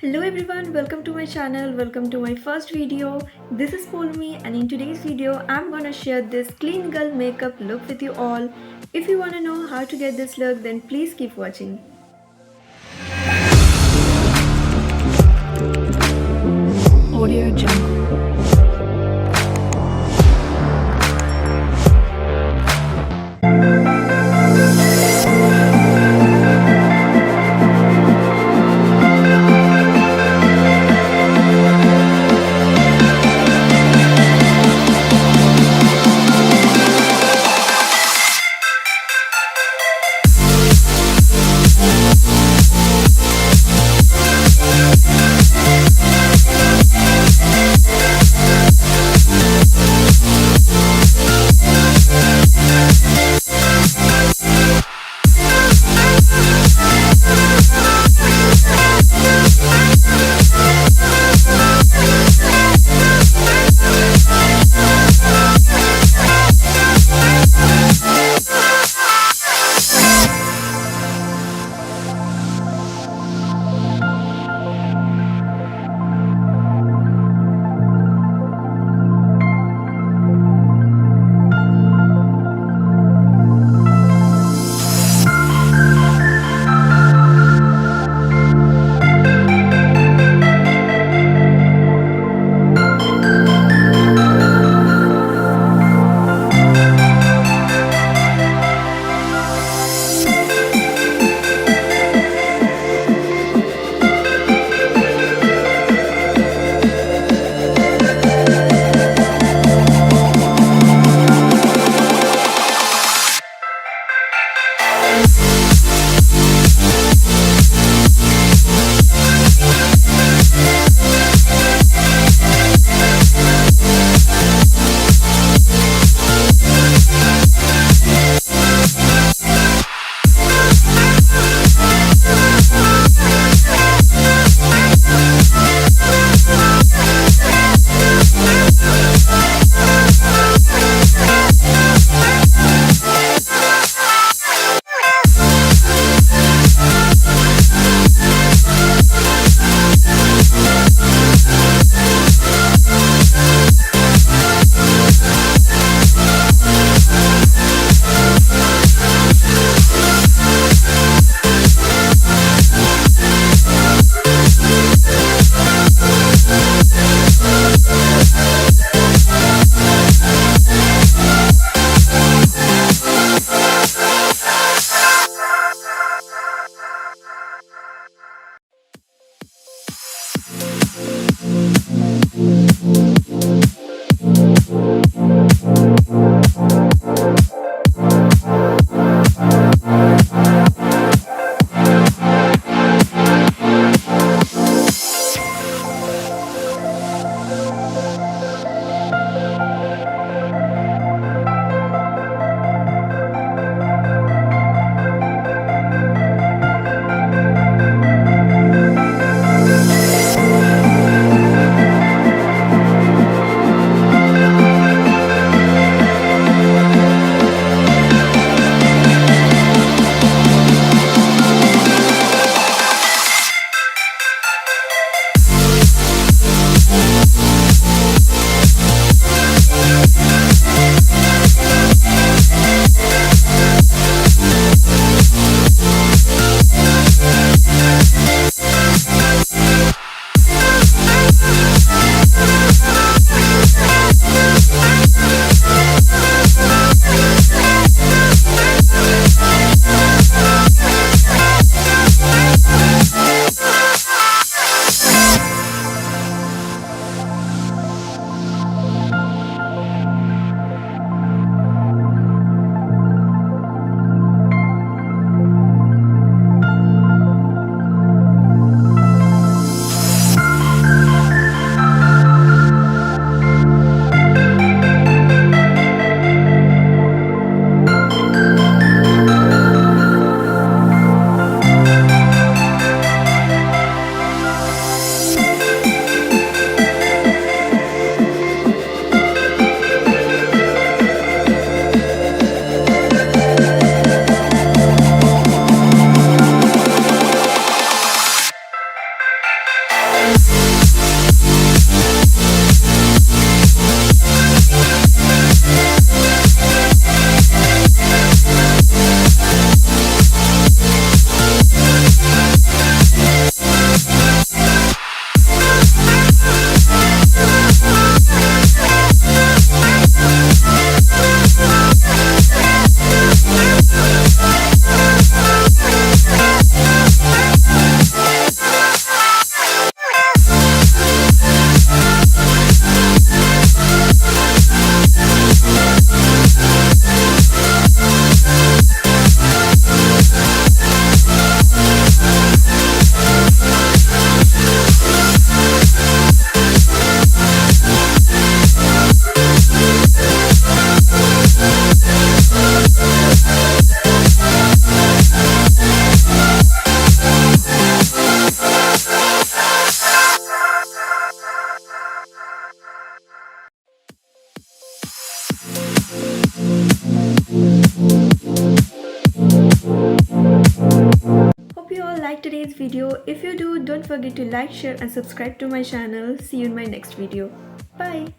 Hello everyone, welcome to my channel, welcome to my first video. This is Polmi and in today's video I'm gonna share this clean girl makeup look with you all. If you wanna know how to get this look then please keep watching. Audio Jungle. like today's video. If you do, don't forget to like, share and subscribe to my channel. See you in my next video. Bye.